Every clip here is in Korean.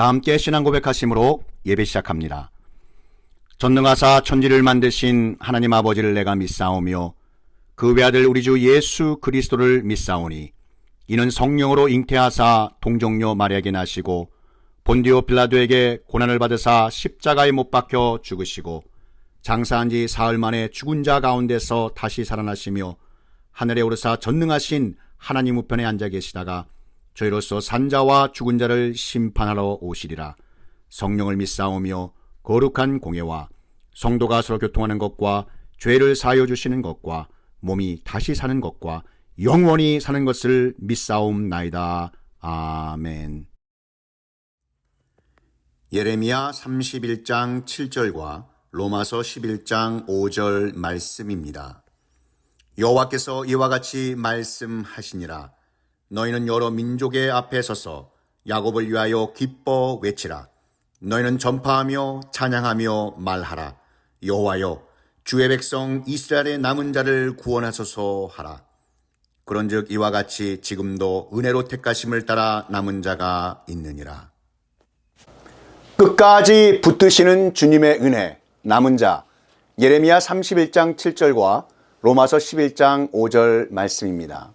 다 함께 신앙 고백하심으로 예배 시작합니다. 전능하사 천지를 만드신 하나님 아버지를 내가 믿사오며 그 외아들 우리 주 예수 그리스도를 믿사오니 이는 성령으로 잉태하사 동정녀 마리아에게 나시고 본디오 빌라도에게 고난을 받으사 십자가에 못 박혀 죽으시고 장사한 지 사흘 만에 죽은 자 가운데서 다시 살아나시며 하늘에 오르사 전능하신 하나님 우편에 앉아 계시다가 저희로서 산자와 죽은 자를 심판하러 오시리라. 성령을 믿사오며 거룩한 공예와 성도가 서로 교통하는 것과 죄를 사하여 주시는 것과 몸이 다시 사는 것과 영원히 사는 것을 믿사옵나이다. 아멘. 예레미야 31장 7절과 로마서 11장 5절 말씀입니다. 여호와께서 이와 같이 말씀하시니라. 너희는 여러 민족의 앞에 서서 야곱을 위하여 기뻐 외치라. 너희는 전파하며 찬양하며 말하라. 여호와여, 주의 백성 이스라엘의 남은 자를 구원하소서 하라. 그런즉 이와 같이 지금도 은혜로 택하심을 따라 남은 자가 있느니라. 끝까지 붙드시는 주님의 은혜, 남은 자, 예레미야 31장 7절과 로마서 11장 5절 말씀입니다.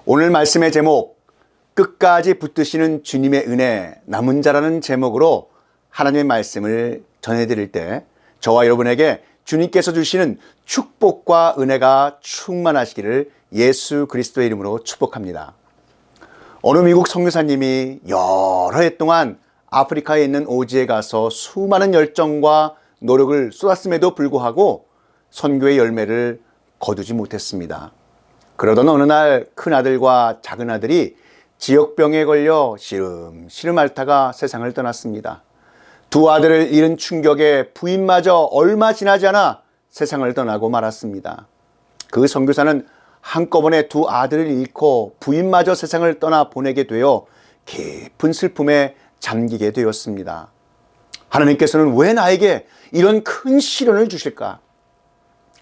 오늘 말씀의 제목, 끝까지 붙드시는 주님의 은혜, 남은 자라는 제목으로 하나님의 말씀을 전해드릴 때 저와 여러분에게 주님께서 주시는 축복과 은혜가 충만하시기를 예수 그리스도의 이름으로 축복합니다. 어느 미국 선교사님이 여러 해 동안 아프리카에 있는 오지에 가서 수많은 열정과 노력을 쏟았음에도 불구하고 선교의 열매를 거두지 못했습니다. 그러던 어느 날 큰아들과 작은아들이 지역병에 걸려 시름시름 앓다가 세상을 떠났습니다. 두 아들을 잃은 충격에 부인마저 얼마 지나지 않아 세상을 떠나고 말았습니다. 그 선교사는 한꺼번에 두 아들을 잃고 부인마저 세상을 떠나 보내게 되어 깊은 슬픔에 잠기게 되었습니다. 하나님께서는 왜 나에게 이런 큰 시련을 주실까?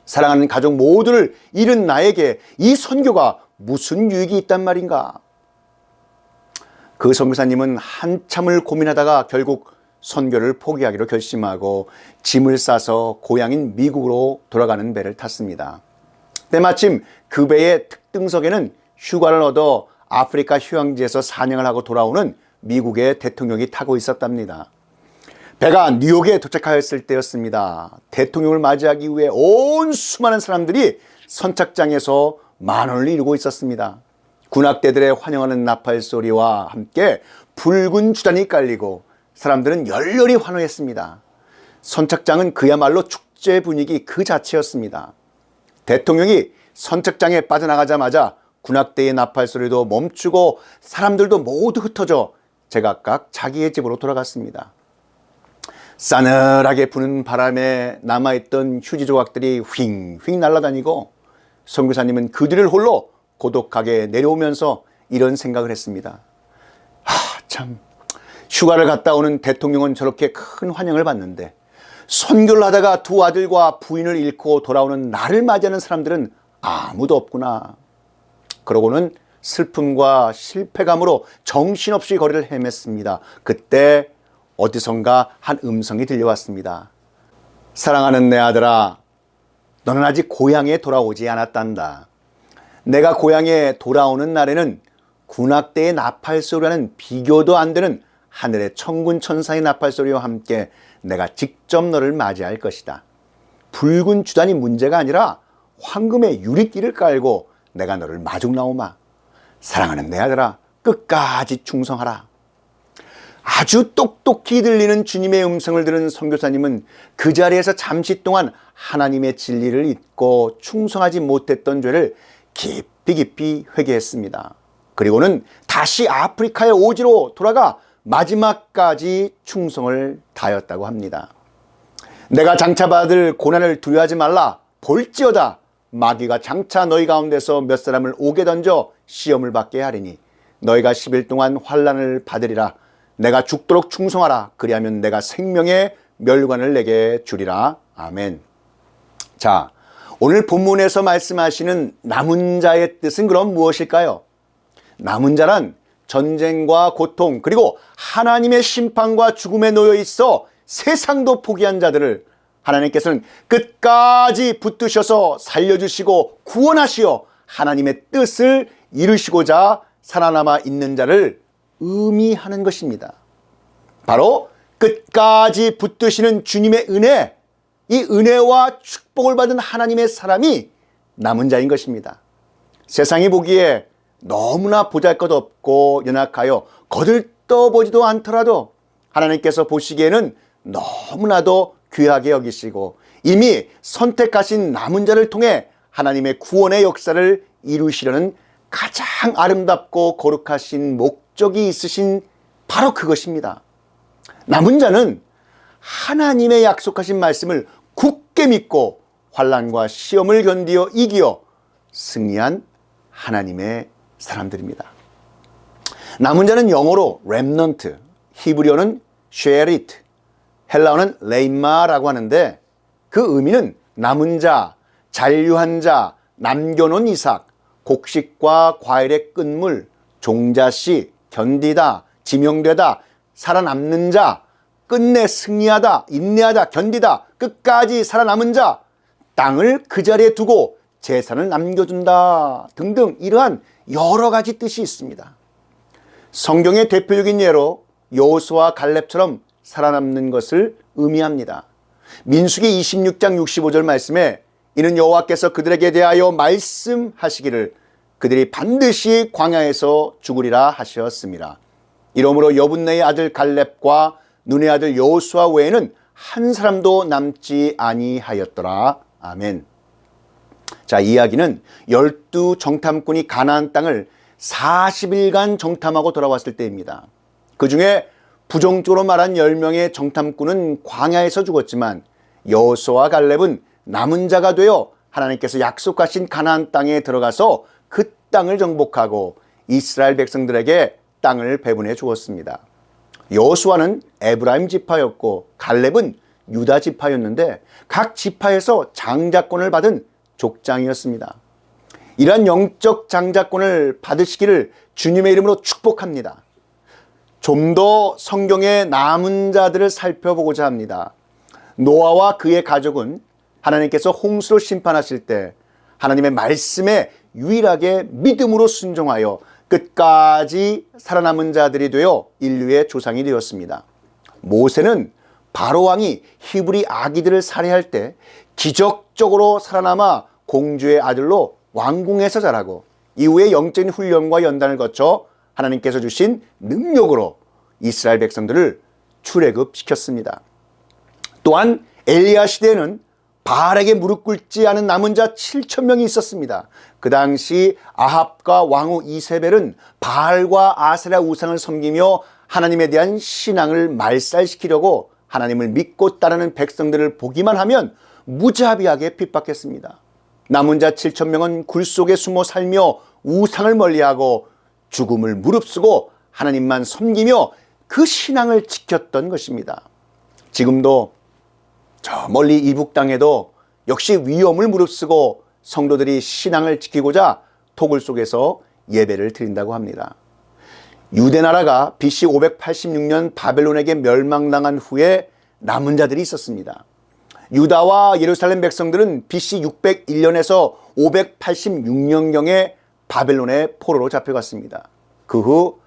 사랑하는 가족 모두를 잃은 나에게 이 선교가 무슨 유익이 있단 말인가? 그 선교사님은 한참을 고민하다가 결국 선교를 포기하기로 결심하고 짐을 싸서 고향인 미국으로 돌아가는 배를 탔습니다. 때마침 그 배의 특등석에는 휴가를 얻어 아프리카 휴양지에서 사냥을 하고 돌아오는 미국의 대통령이 타고 있었답니다. 배가 뉴욕에 도착하였을 때였습니다. 대통령을 맞이하기 위해 온 수많은 사람들이 선착장에서 만원을 이루고 있었습니다. 군악대들의 환영하는 나팔 소리와 함께 붉은 주단이 깔리고 사람들은 열렬히 환호했습니다. 선착장은 그야말로 축제 분위기 그 자체였습니다. 대통령이 선착장에 빠져나가자마자 군악대의 나팔 소리도 멈추고 사람들도 모두 흩어져 제각각 자기의 집으로 돌아갔습니다. 싸늘하게 부는 바람에 남아있던 휴지 조각들이 휙휙 날아다니고 선교사님은 그 뒤를 홀로 고독하게 내려오면서 이런 생각을 했습니다. 참, 휴가를 갔다 오는 대통령은 저렇게 큰 환영을 받는데 선교를 하다가 두 아들과 부인을 잃고 돌아오는 나를 맞이하는 사람들은 아무도 없구나. 그러고는 슬픔과 실패감으로 정신없이 거리를 헤맸습니다. 그때 어디선가 한 음성이 들려왔습니다. 사랑하는 내 아들아, 너는 아직 고향에 돌아오지 않았단다. 내가 고향에 돌아오는 날에는 군악대의 나팔소리와는 비교도 안 되는 하늘의 천군 천사의 나팔소리와 함께 내가 직접 너를 맞이할 것이다. 붉은 주단이 문제가 아니라 황금의 유리띠를 깔고 내가 너를 마중 나오마. 사랑하는 내 아들아, 끝까지 충성하라. 아주 똑똑히 들리는 주님의 음성을 들은 선교사님은 그 자리에서 잠시 동안 하나님의 진리를 잊고 충성하지 못했던 죄를 깊이 회개했습니다. 그리고는 다시 아프리카의 오지로 돌아가 마지막까지 충성을 다하였다고 합니다. 내가 장차받을 고난을 두려워하지 말라. 볼지어다 마귀가 장차 너희 가운데서 몇 사람을 옥에 던져 시험을 받게 하리니 너희가 10일 동안 환난을 받으리라. 내가 죽도록 충성하라. 그리하면 내가 생명의 멸관을 내게 주리라. 아멘. 자, 오늘 본문에서 말씀하시는 남은 자의 뜻은 그럼 무엇일까요? 남은 자란 전쟁과 고통 그리고 하나님의 심판과 죽음에 놓여 있어 세상도 포기한 자들을 하나님께서는 끝까지 붙드셔서 살려주시고 구원하시어 하나님의 뜻을 이루시고자 살아남아 있는 자를 의미하는 것입니다. 바로 끝까지 붙드시는 주님의 은혜, 이 은혜와 축복을 받은 하나님의 사람이 남은 자인 것입니다. 세상이 보기에 너무나 보잘것없고 연약하여 거들떠보지도 않더라도 하나님께서 보시기에는 너무나도 귀하게 여기시고 이미 선택하신 남은 자를 통해 하나님의 구원의 역사를 이루시려는 가장 아름답고 거룩하신 목적이 있으신 바로 그것입니다. 남은 자는 하나님의 약속하신 말씀을 굳게 믿고 환난과 시험을 견디어 이기어 승리한 하나님의 사람들입니다. 남은 자는 영어로 렘넌트, 히브리어는 쉐리트, 헬라어는 레임마라고 하는데 그 의미는 남은 자, 잔류한 자, 남겨놓은 이삭, 곡식과 과일의 끝물, 종자씨, 견디다, 지명되다, 살아남는 자, 끝내 승리하다, 인내하다, 견디다, 끝까지 살아남은 자, 땅을 그 자리에 두고 재산을 남겨준다 등등 이러한 여러 가지 뜻이 있습니다. 성경의 대표적인 예로 여호수아와 갈렙처럼 살아남는 것을 의미합니다. 민수기 26장 65절 말씀에 이는 여호와께서 그들에게 대하여 말씀하시기를 그들이 반드시 광야에서 죽으리라 하셨습니다. 이러므로 여분네의 아들 갈렙과 눈의 아들 여호수아 외에는 한 사람도 남지 아니하였더라. 아멘. 자, 이야기는 12 정탐꾼이 가나안 땅을 40일간 정탐하고 돌아왔을 때입니다. 그 중에 부정적으로 말한 10명의 정탐꾼은 광야에서 죽었지만 여호수아와 갈렙은 남은 자가 되어 하나님께서 약속하신 가나안 땅에 들어가서 그 땅을 정복하고 이스라엘 백성들에게 땅을 배분해 주었습니다. 여호수아는 에브라임 지파였고 갈렙은 유다 지파였는데 각 지파에서 장자권을 받은 족장이었습니다. 이러한 영적 장자권을 받으시기를 주님의 이름으로 축복합니다. 좀 더 성경의 남은 자들을 살펴보고자 합니다. 노아와 그의 가족은 하나님께서 홍수로 심판하실 때 하나님의 말씀에 유일하게 믿음으로 순종하여 끝까지 살아남은 자들이 되어 인류의 조상이 되었습니다. 모세는 바로 왕이 히브리 아기들을 살해할 때 기적적으로 살아남아 공주의 아들로 왕궁에서 자라고 이후에 영적인 훈련과 연단을 거쳐 하나님께서 주신 능력으로 이스라엘 백성들을 출애굽시켰습니다. 또한 엘리야 시대에는 바알에게 무릎 꿇지 않은 남은 자 7,000명이 있었습니다. 그 당시 아합과 왕후 이세벨은 바알과 아세라 우상을 섬기며 하나님에 대한 신앙을 말살시키려고 하나님을 믿고 따르는 백성들을 보기만 하면 무자비하게 핍박했습니다. 남은 자 7,000명은 굴 속에 숨어 살며 우상을 멀리하고 죽음을 무릅쓰고 하나님만 섬기며 그 신앙을 지켰던 것입니다. 지금도 저 멀리 이북 땅에도 역시 위험을 무릅쓰고 성도들이 신앙을 지키고자 토굴 속에서 예배를 드린다고 합니다. 유대나라가 BC 586년 바벨론에게 멸망당한 후에 남은 자들이 있었습니다. 유다와 예루살렘 백성들은 BC 601년에서 586년경에 바벨론의 포로로 잡혀갔습니다. 그 후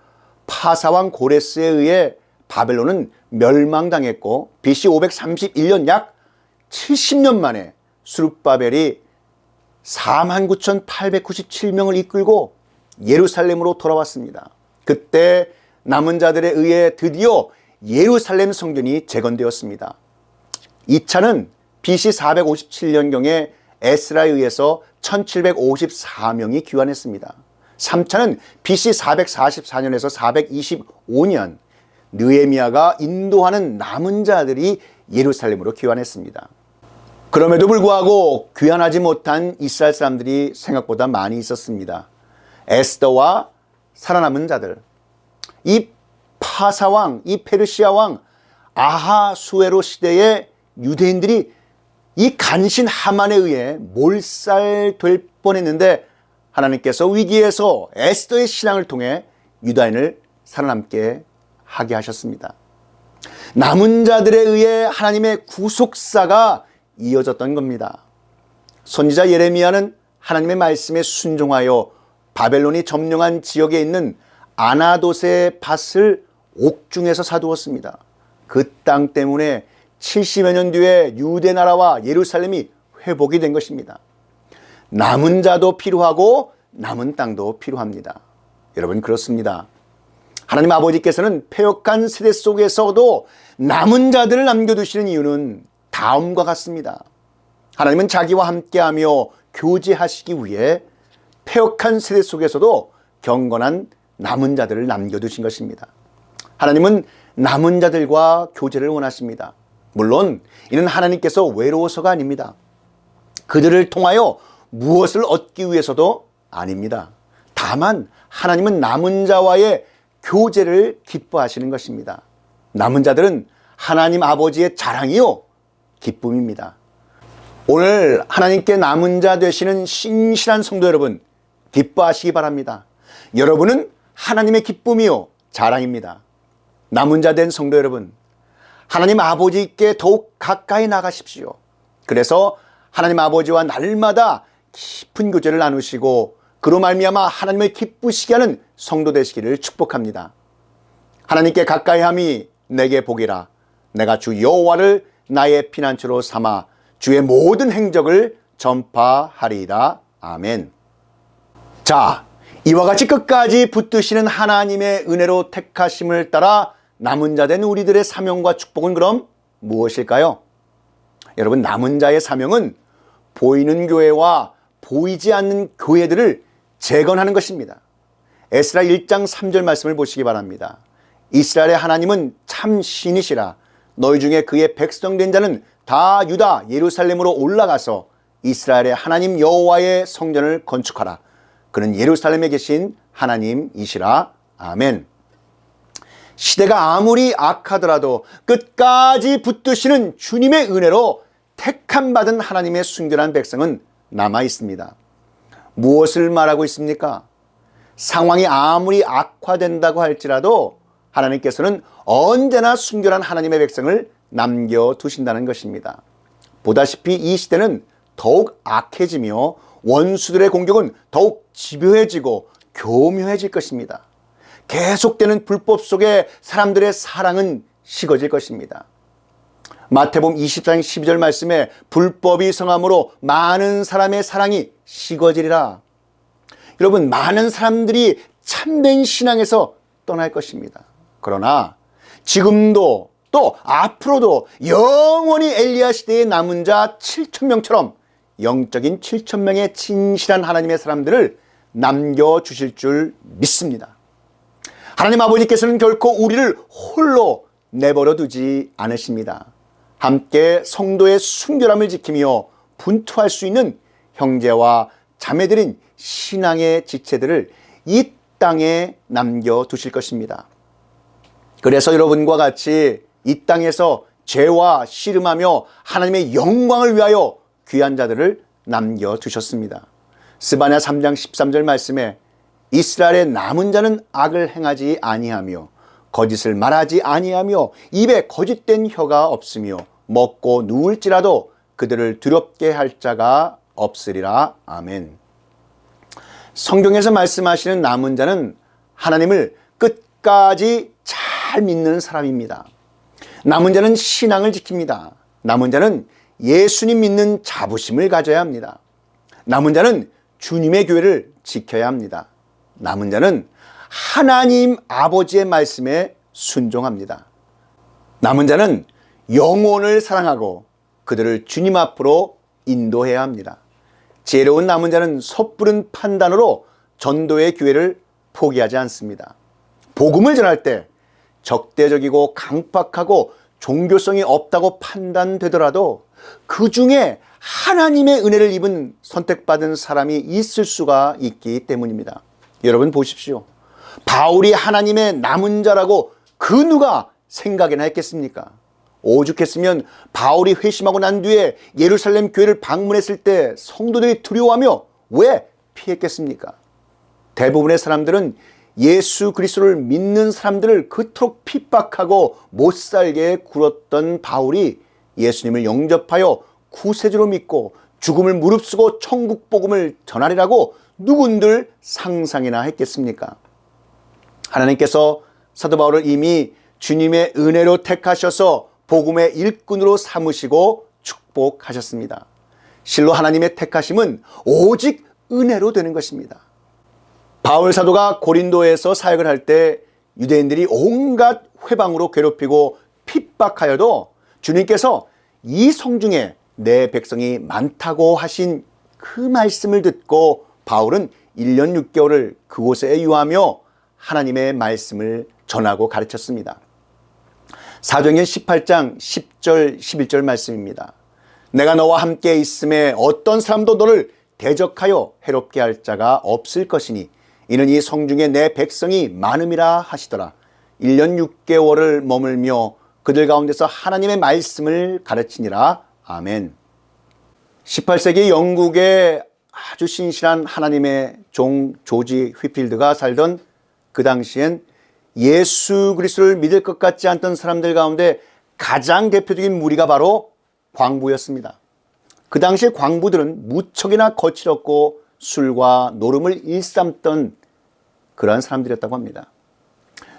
파사왕 고레스에 의해 바벨론은 멸망당했고 BC 531년 약 70년 만에 수룹바벨이 49,897명을 이끌고 예루살렘으로 돌아왔습니다. 그때 남은 자들에 의해 드디어 예루살렘 성전이 재건되었습니다. 2차는 BC 457년경에 에스라에 의해서 1754명이 귀환했습니다. 3차는 BC 444년에서 425년 느헤미야가 인도하는 남은 자들이 예루살렘으로 귀환했습니다. 그럼에도 불구하고 귀환하지 못한 이스라엘 사람들이 생각보다 많이 있었습니다. 에스더와 살아남은 자들, 이 파사왕, 이 페르시아 왕 아하수에로 시대의 유대인들이 이 간신 하만에 의해 몰살될 뻔했는데 하나님께서 위기에서 에스더의 신앙을 통해 유다인을 살아남게 하게 하셨습니다. 남은 자들에 의해 하나님의 구속사가 이어졌던 겁니다. 선지자 예레미야는 하나님의 말씀에 순종하여 바벨론이 점령한 지역에 있는 아나돗의 밭을 옥중에서 사두었습니다. 그 땅 때문에 70여 년 뒤에 유대 나라와 예루살렘이 회복이 된 것입니다. 남은 자도 필요하고 남은 땅도 필요합니다. 여러분, 그렇습니다. 하나님 아버지께서는 패역한 세대 속에서도 남은 자들을 남겨두시는 이유는 다음과 같습니다. 하나님은 자기와 함께하며 교제하시기 위해 패역한 세대 속에서도 경건한 남은 자들을 남겨두신 것입니다. 하나님은 남은 자들과 교제를 원하십니다. 물론 이는 하나님께서 외로워서가 아닙니다. 그들을 통하여 무엇을 얻기 위해서도 아닙니다. 다만 하나님은 남은 자와의 교제를 기뻐하시는 것입니다. 남은 자들은 하나님 아버지의 자랑이요 기쁨입니다. 오늘 하나님께 남은 자 되시는 신실한 성도 여러분, 기뻐하시기 바랍니다. 여러분은 하나님의 기쁨이요 자랑입니다. 남은 자 된 성도 여러분, 하나님 아버지께 더욱 가까이 나가십시오. 그래서 하나님 아버지와 날마다 깊은 교제를 나누시고 그로 말미암아 하나님을 기쁘시게 하는 성도 되시기를 축복합니다. 하나님께 가까이함이 내게 복이라. 내가 주 여호와를 나의 피난처로 삼아 주의 모든 행적을 전파하리이다. 아멘. 자, 이와 같이 끝까지 붙드시는 하나님의 은혜로 택하심을 따라 남은 자 된 우리들의 사명과 축복은 그럼 무엇일까요? 여러분, 남은 자의 사명은 보이는 교회와 보이지 않는 교회들을 재건하는 것입니다. 에스라 1장 3절 말씀을 보시기 바랍니다. 이스라엘의 하나님은 참 신이시라. 너희 중에 그의 백성 된 자는 다 유다 예루살렘으로 올라가서 이스라엘의 하나님 여호와의 성전을 건축하라. 그는 예루살렘에 계신 하나님이시라. 아멘. 시대가 아무리 악하더라도 끝까지 붙드시는 주님의 은혜로 택함받은 하나님의 순결한 백성은 남아 있습니다. 무엇을 말하고 있습니까? 상황이 아무리 악화된다고 할지라도 하나님께서는 언제나 순결한 하나님의 백성을 남겨두신다는 것입니다. 보다시피 이 시대는 더욱 악해지며 원수들의 공격은 더욱 집요해지고 교묘해질 것입니다. 계속되는 불법 속에 사람들의 사랑은 식어질 것입니다. 마태복음 24장 12절 말씀에 불법이 성함으로 많은 사람의 사랑이 식어지리라. 여러분, 많은 사람들이 참된 신앙에서 떠날 것입니다. 그러나 지금도 또 앞으로도 영원히 엘리야 시대의 남은 자 7,000명처럼 영적인 7,000명의 진실한 하나님의 사람들을 남겨주실 줄 믿습니다. 하나님 아버지께서는 결코 우리를 홀로 내버려 두지 않으십니다. 함께 성도의 순결함을 지키며 분투할 수 있는 형제와 자매들인 신앙의 지체들을 이 땅에 남겨두실 것입니다. 그래서 여러분과 같이 이 땅에서 죄와 씨름하며 하나님의 영광을 위하여 귀한 자들을 남겨두셨습니다. 스바냐 3장 13절 말씀에 이스라엘의 남은 자는 악을 행하지 아니하며 거짓을 말하지 아니하며 입에 거짓된 혀가 없으며 먹고 누울지라도 그들을 두렵게 할 자가 없으리라. 아멘. 성경에서 말씀하시는 남은 자는 하나님을 끝까지 잘 믿는 사람입니다. 남은 자는 신앙을 지킵니다. 남은 자는 예수님 믿는 자부심을 가져야 합니다. 남은 자는 주님의 교회를 지켜야 합니다. 남은 자는 하나님 아버지의 말씀에 순종합니다. 남은 자는 영혼을 사랑하고 그들을 주님 앞으로 인도해야 합니다. 지혜로운 남은 자는 섣부른 판단으로 전도의 기회를 포기하지 않습니다. 복음을 전할 때 적대적이고 강팍하고 종교성이 없다고 판단되더라도 그 중에 하나님의 은혜를 입은 선택받은 사람이 있을 수가 있기 때문입니다. 여러분 보십시오. 바울이 하나님의 남은 자라고 그 누가 생각이나 했겠습니까? 오죽했으면 바울이 회심하고 난 뒤에 예루살렘 교회를 방문했을 때 성도들이 두려워하며 왜 피했겠습니까? 대부분의 사람들은 예수 그리스도를 믿는 사람들을 그토록 핍박하고 못살게 굴었던 바울이 예수님을 영접하여 구세주로 믿고 죽음을 무릅쓰고 천국 복음을 전하리라고 누군들 상상이나 했겠습니까? 하나님께서 사도 바울을 이미 주님의 은혜로 택하셔서 복음의 일꾼으로 삼으시고 축복하셨습니다. 실로 하나님의 택하심은 오직 은혜로 되는 것입니다. 바울 사도가 고린도에서 사역을 할 때 유대인들이 온갖 회방으로 괴롭히고 핍박하여도 주님께서 이 성중에 내 백성이 많다고 하신 그 말씀을 듣고 바울은 1년 6개월을 그곳에 유하며 하나님의 말씀을 전하고 가르쳤습니다. 사도행전 18장 10절 11절 말씀입니다. 내가 너와 함께 있음에 어떤 사람도 너를 대적하여 해롭게 할 자가 없을 것이니 이는 이 성중에 내 백성이 많음이라 하시더라. 1년 6개월을 머물며 그들 가운데서 하나님의 말씀을 가르치니라. 아멘. 18세기 영국의 아주 신실한 하나님의 종 조지 휘필드가 살던 그 당시엔 예수 그리스도를 믿을 것 같지 않던 사람들 가운데 가장 대표적인 무리가 바로 광부였습니다. 그 당시에 광부들은 무척이나 거칠었고 술과 노름을 일삼던 그러한 사람들이었다고 합니다.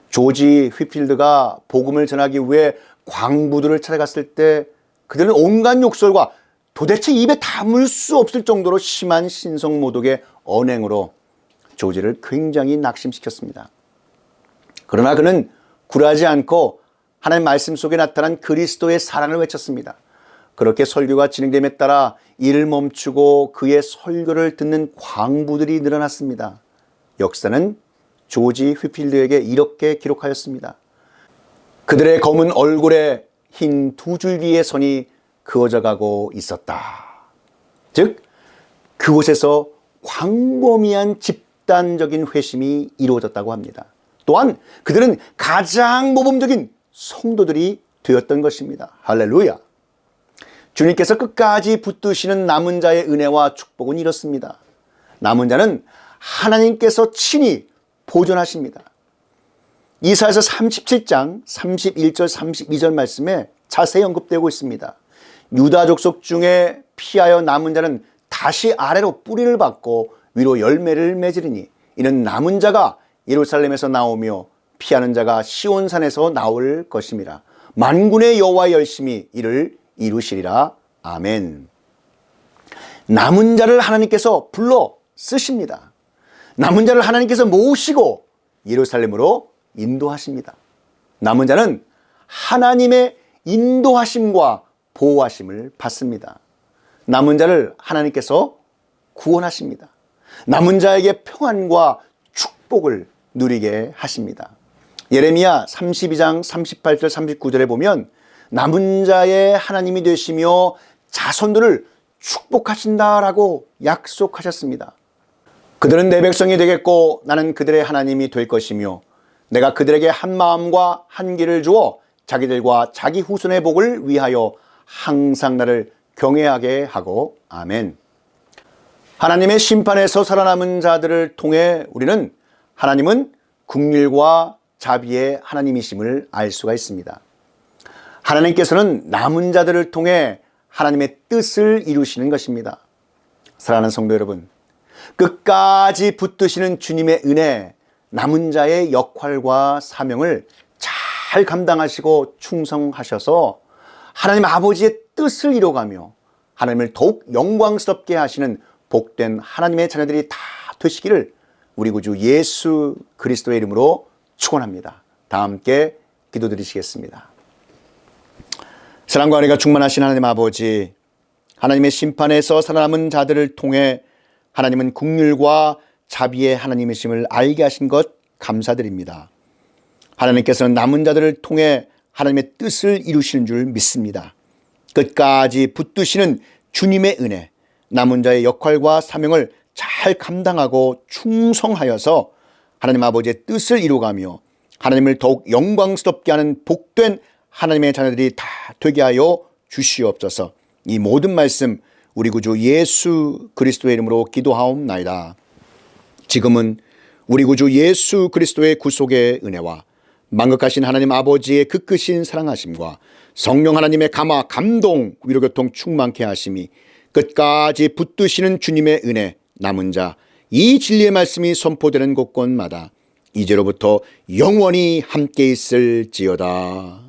조지 휘필드가 복음을 전하기 위해 광부들을 찾아갔을 때 그들은 온갖 욕설과 도대체 입에 담을 수 없을 정도로 심한 신성모독의 언행으로 조지를 굉장히 낙심시켰습니다. 그러나 그는 굴하지 않고 하나님의 말씀 속에 나타난 그리스도의 사랑을 외쳤습니다. 그렇게 설교가 진행됨에 따라 이를 멈추고 그의 설교를 듣는 광부들이 늘어났습니다. 역사는 조지 휘필드에게 이렇게 기록하였습니다. 그들의 검은 얼굴에 흰 두 줄기의 선이 그어져 가고 있었다. 즉 그곳에서 광범위한 집단적인 회심이 이루어졌다고 합니다. 또한 그들은 가장 모범적인 성도들이 되었던 것입니다. 할렐루야. 주님께서 끝까지 붙드시는 남은 자의 은혜와 축복은 이렇습니다. 남은 자는 하나님께서 친히 보존하십니다. 이사야서 37장 31절 32절 말씀에 자세히 언급되고 있습니다. 유다 족속 중에 피하여 남은 자는 다시 아래로 뿌리를 받고 위로 열매를 맺으리니 이는 남은 자가 예루살렘에서 나오며 피하는 자가 시온산에서 나올 것임이라. 만군의 여호와의 열심히 이를 이루시리라. 아멘. 남은 자를 하나님께서 불러 쓰십니다. 남은 자를 하나님께서 모으시고 예루살렘으로 인도하십니다. 남은 자는 하나님의 인도하심과 보호하심을 받습니다. 남은 자를 하나님께서 구원하십니다. 남은 자에게 평안과 축복을 누리게 하십니다. 예레미야 32장 38절 39절에 보면 남은 자의 하나님이 되시며 자손들을 축복하신다라고 약속하셨습니다. 그들은 내 백성이 되겠고 나는 그들의 하나님이 될 것이며 내가 그들에게 한 마음과 한 길을 주어 자기들과 자기 후손의 복을 위하여 항상 나를 경외하게 하고. 아멘. 하나님의 심판에서 살아남은 자들을 통해 우리는 하나님은 긍휼과 자비의 하나님이심을 알 수가 있습니다. 하나님께서는 남은 자들을 통해 하나님의 뜻을 이루시는 것입니다. 사랑하는 성도 여러분, 끝까지 붙드시는 주님의 은혜, 남은 자의 역할과 사명을 잘 감당하시고 충성하셔서 하나님 아버지의 뜻을 이뤄가며 하나님을 더욱 영광스럽게 하시는 복된 하나님의 자녀들이 다 되시기를 우리 구주 예수 그리스도의 이름으로 축원합니다. 다 함께 기도드리시겠습니다. 사랑과 은혜가 충만하신 하나님 아버지, 하나님의 심판에서 살아남은 자들을 통해 하나님은 긍휼과 자비의 하나님이심을 알게 하신 것 감사드립니다. 하나님께서는 남은 자들을 통해 하나님의 뜻을 이루시는 줄 믿습니다. 끝까지 붙드시는 주님의 은혜, 남은 자의 역할과 사명을 잘 감당하고 충성하여서 하나님 아버지의 뜻을 이루가며 하나님을 더욱 영광스럽게 하는 복된 하나님의 자녀들이 다 되게 하여 주시옵소서. 이 모든 말씀 우리 구주 예수 그리스도의 이름으로 기도하옵나이다. 지금은 우리 구주 예수 그리스도의 구속의 은혜와 만극하신 하나님 아버지의 그 크신 사랑하심과 성령 하나님의 감화, 감동, 위로교통 충만케 하심이 끝까지 붙드시는 주님의 은혜, 남은 자, 이 진리의 말씀이 선포되는 곳곳마다 이제로부터 영원히 함께 있을지어다.